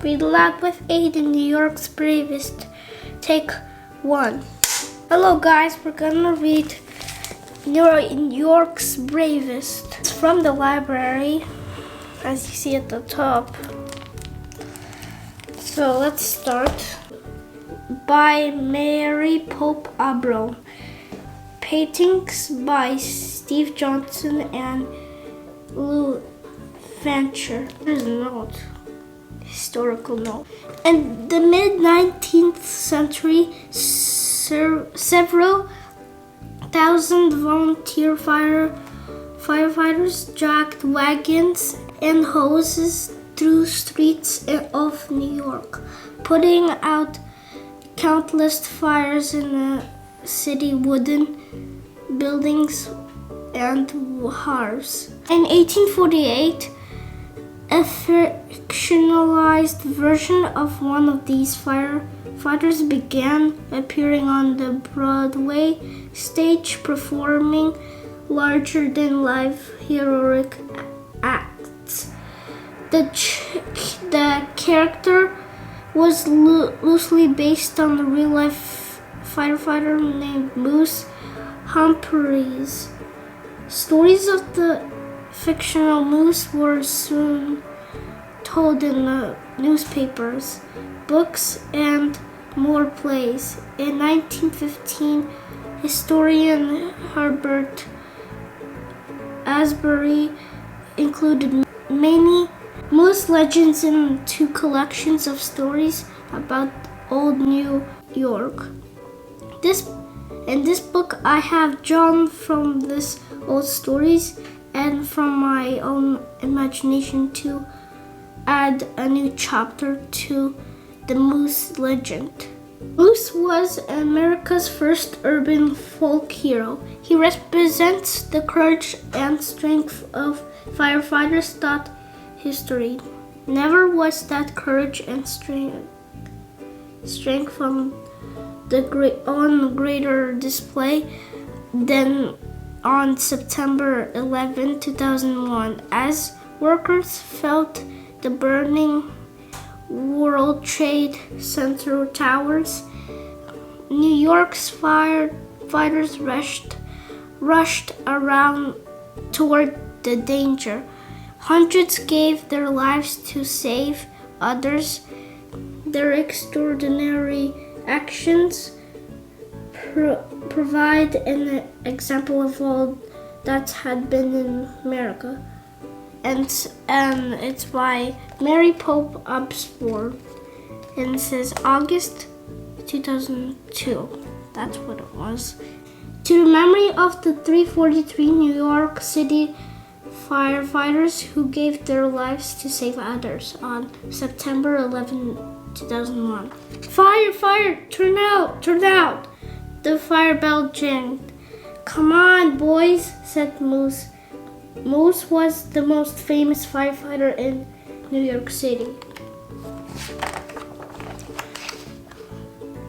Read aloud with Aiden, New York's Bravest. Take 1. Hello guys, we're gonna read New York's Bravest. It's from the library, as you see at the top. So let's start. By Mary Pope Abro. Paintings by Steve Johnson and Lou Fancher. There's a note. Historical note. In the mid-19th century, several thousand volunteer firefighters dragged wagons and hoses through streets of New York, putting out countless fires in the city, wooden buildings and cars. In 1848, a fictionalized version of one of these firefighters began appearing on the Broadway stage, performing larger-than-life heroic acts. The character was loosely based on the real-life firefighter named Moose Humphreys. Stories of the fictional Moose were soon told in the newspapers, books, and more plays. In 1915, historian Herbert Asbury included many Moose legends in 2 collections of stories about old New York. In this book, I have drawn from these old stories and from my own imagination to add a new chapter to the Moose legend. Moose was America's first urban folk hero. He represents the courage and strength of firefighters throughout history. Never was that courage and strength on greater display than on September 11, 2001, as workers felt the burning World Trade Center towers. New York's firefighters rushed around toward the danger. Hundreds gave their lives to save others. Their extraordinary actions provide an example of all that had been in America. And it's by Mary Pope Abro, and it says August 2002. That's what it was. To the memory of the 343 New York City firefighters who gave their lives to save others on September 11, 2001. Fire! Fire! Turn out! Turn out! The fire bell jinged. Come on, boys, said Moose. Moose was the most famous firefighter in New York City.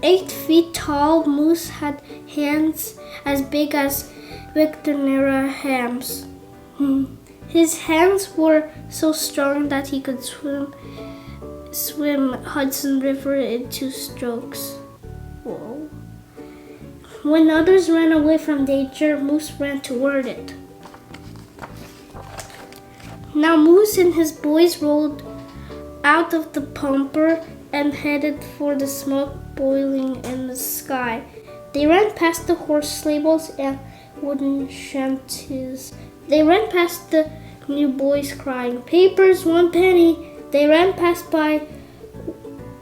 8 feet tall, Moose had hands as big as Victor hams. His hands were so strong that he could swim Hudson River in 2 strokes. Whoa. When others ran away from danger, Moose ran toward it. Now Moose and his boys rolled out of the pumper and headed for the smoke boiling in the sky. They ran past the horse stables and wooden shanties. They ran past the new boys crying, "Papers, 1 penny." They ran past by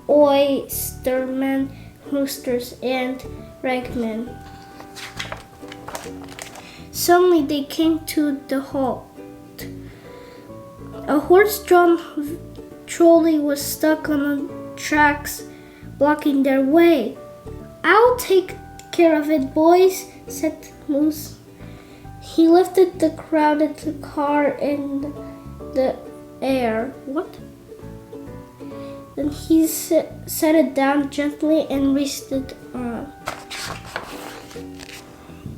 oystermen, roosters, and ragmen. Suddenly they came to the halt. A horse-drawn trolley was stuck on the tracks, blocking their way. "I'll take care of it, boys," said Moose. He lifted the crowded car in the air. What? Then he set it down gently and raced it on.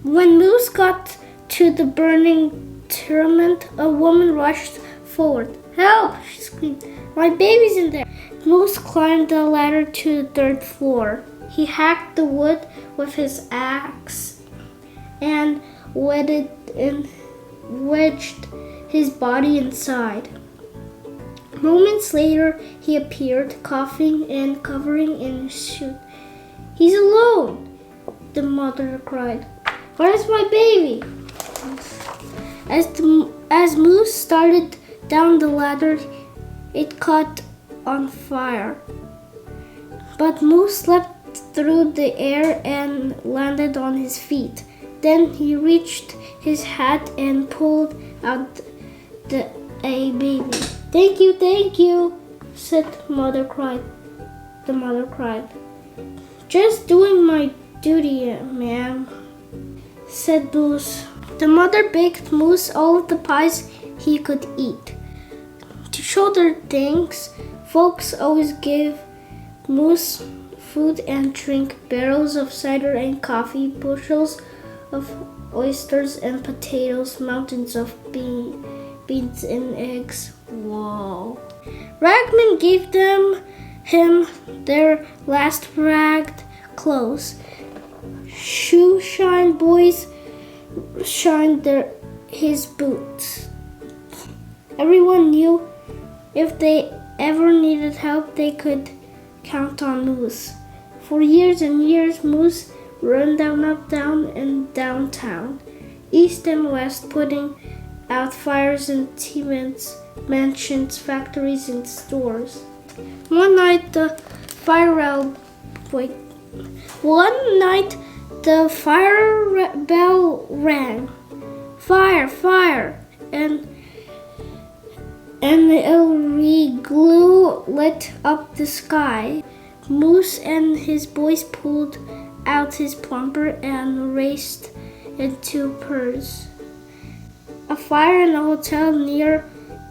When Moose got to the burning tenement, a woman rushed forward. "Help!" she screamed. "My baby's in there." Moose climbed the ladder to the third floor. He hacked the wood with his axe and wedged his body inside. Moments later, he appeared, coughing and covering in soot. "He's alone!" the mother cried. "Where's my baby?" As Moose started down the ladder, it caught on fire. But Moose leapt through the air and landed on his feet. Then he reached his hat and pulled out a baby. Thank you," said the mother cried. "Just doing my duty, ma'am," said Moose. The mother baked Moose all of the pies he could eat. To show their thanks, folks always gave Moose food and drink, barrels of cider and coffee, bushels of oysters and potatoes, mountains of beans and eggs. Whoa. Ragman gave him their last ragged clothes. Shoeshine boys shined his boots. Everyone knew if they ever needed help, they could count on Moose. For years and years, Moose ran down, up, down, and downtown, east and west, putting out fires in tenements, mansions, factories, and stores. One night, the fire bell rang. Fire, fire! And the LED glue lit up the sky. Moose and his boys pulled out his plumber and raced into Purse. A fire in a hotel near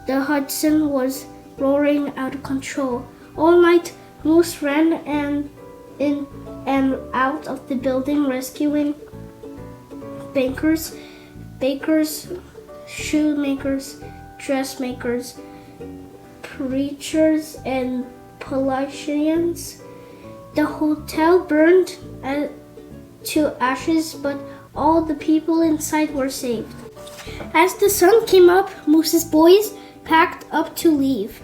the Hudson was roaring out of control. All night, Moose ran in and out of the building, rescuing bakers, shoemakers, dressmakers, preachers, and politicians. The hotel burned to ashes, but all the people inside were saved. As the sun came up, Moose's boys packed up to leave.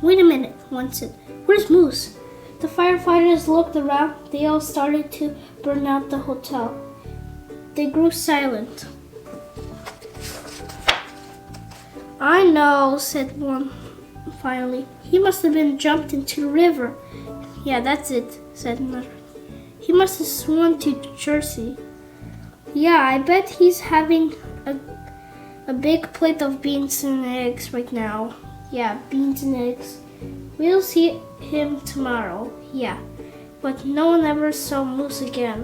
"Wait a minute," one said. "Where's Moose?" The firefighters looked around. They all started to burn out the hotel. They grew silent. "I know," said one finally. "He must have been jumped into the river." "Yeah, that's it," said another. "He must have swum to Jersey." "Yeah, I bet he's having a big plate of beans and eggs right now." "Yeah, beans and eggs. We'll see him tomorrow." "Yeah, but no one ever saw Moose again."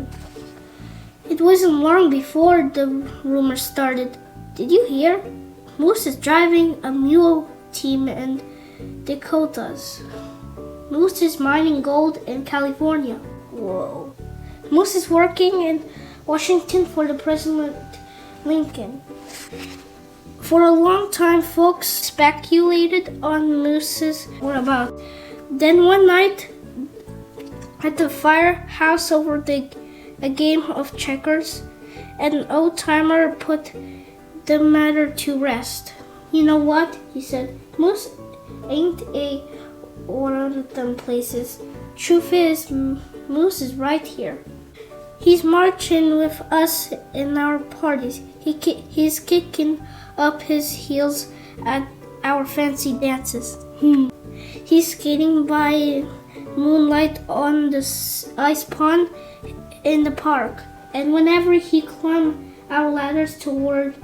It wasn't long before the rumor started. "Did you hear? Moose is driving a mule team in Dakotas. Moose is mining gold in California." Whoa. "Moose is working in Washington for the President Lincoln." For a long time, folks speculated on Moose's whereabouts. Then one night, at the firehouse over a game of checkers, an old-timer put the matter to rest. "You know what?" he said. "Moose ain't one of them places. Truth is, Moose is right here. He's marching with us in our parties. He's kicking up his heels at our fancy dances. He's skating by moonlight on the ice pond in the park. And whenever he climbs our ladders toward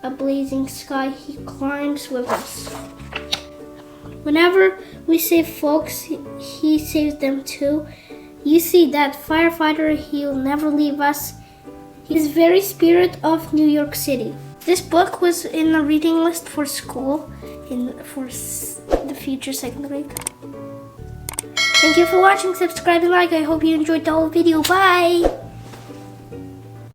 a blazing sky, he climbs with us. Whenever we save folks, he saves them too. You see, that firefighter, he'll never leave us. He's the very spirit of New York City." This book was in a reading list for school, for the future second grade. Thank you for watching, subscribe and like. I hope you enjoyed the whole video. Bye!